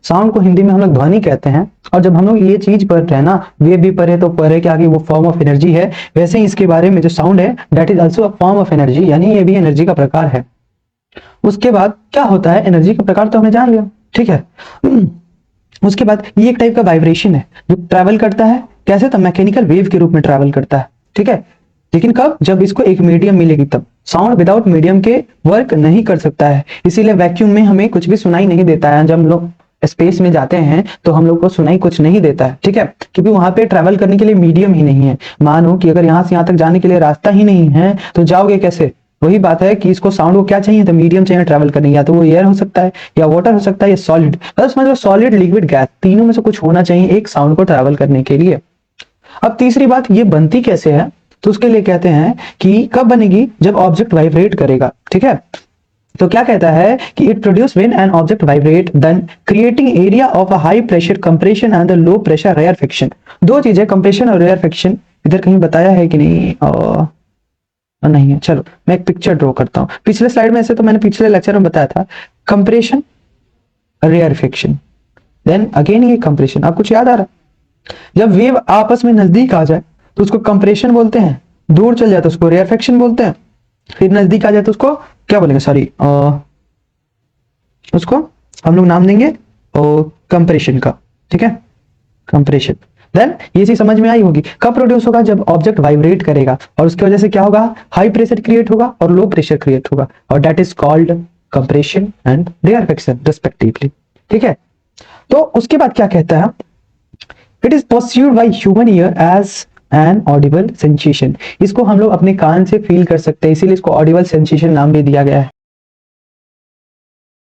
Sound को हिंदी में हम लोग ध्वनि कहते हैं। और जब हम लोग ये चीज पढ़ रहे हैं ना, वेव भी पढ़े तो पढ़े कि आगे वो फॉर्म ऑफ एनर्जी है, वैसे ही इसके बारे में जो साउंड है that is also a form of energy, यानी ये भी एनर्जी का प्रकार है। उसके बाद क्या होता है, एनर्जी का प्रकार तो हमने जान लिया, ठीक है। उसके बाद ये एक टाइप का वाइब्रेशन है जो ट्रैवल करता है, कैसे, तो मैकेनिकल वेव के रूप में ट्रैवल करता है, ठीक है। लेकिन कब, जब इसको एक मीडियम मिलेगी तब। साउंड विदाउट मीडियम के वर्क नहीं कर सकता है, इसीलिए वैक्यूम में हमें कुछ भी सुनाई नहीं देता है। जब हम लोग स्पेस में जाते हैं तो हम लोग को सुनाई कुछ नहीं देता है, ठीक है, क्योंकि वहां पे ट्रैवल करने के लिए मीडियम ही नहीं है। मानो कि अगर यहाँ से यहाँ तक जाने के लिए रास्ता ही नहीं है तो जाओगे कैसे। वही बात है कि इसको साउंड को क्या चाहिए, तो मीडियम चाहिए ट्रैवल करने, या तो वो एयर हो सकता है, या वाटर हो सकता है, या सॉलिड, बस मतलब सॉलिड, लिक्विड, गैस, तीनों में से कुछ होना चाहिए एक साउंड को ट्रैवल करने के लिए। अब तीसरी बात, ये बनती कैसे है, तो उसके लिए कहते हैं कि कब बनेगी, जब ऑब्जेक्ट वाइब्रेट करेगा, ठीक है। तो क्या कहता है कि it produce when an object vibrate then creating area of a high pressure compression and the low pressure rarefaction. दो चीजें, कंप्रेशन और रेयरफिक्शन, इधर कहीं बताया है कि नहीं, नहीं है। चलो मैं एक पिक्चर ड्रॉ करता हूं। पिछले स्लाइड में से तो मैंने पिछले लेक्चर में बताया था कंप्रेशन, रेयरफिक्शन, देन अगेन ये कंप्रेशन। आप कुछ याद आ रहा है, जब वेव आपस में नजदीक आ जाए तो उसको कंप्रेशन बोलते हैं, दूर चल जाए तो उसको रेयरफिक्शन बोलते हैं, फिर नजदीक आ जाए तो उसको क्या बोलेंगे, सॉरी, उसको हम लोग नाम देंगे कंप्रेशन का, ठीक है, कंप्रेशन। देन ये चीज समझ में आई होगी, कब प्रोड्यूस होगा, जब ऑब्जेक्ट वाइब्रेट करेगा, और उसकी वजह से क्या होगा, हाई प्रेशर क्रिएट होगा और लो प्रेशर क्रिएट होगा, और that is called compression and rarefaction respectively, ठीक है। तो उसके बाद क्या कहता है, it is perceived by human ear as an audible sensation. इसको हम लोग अपने कान से फील कर सकते हैं, इसीलिए इसको ऑडिबल सेंसेशन नाम भी दिया गया है।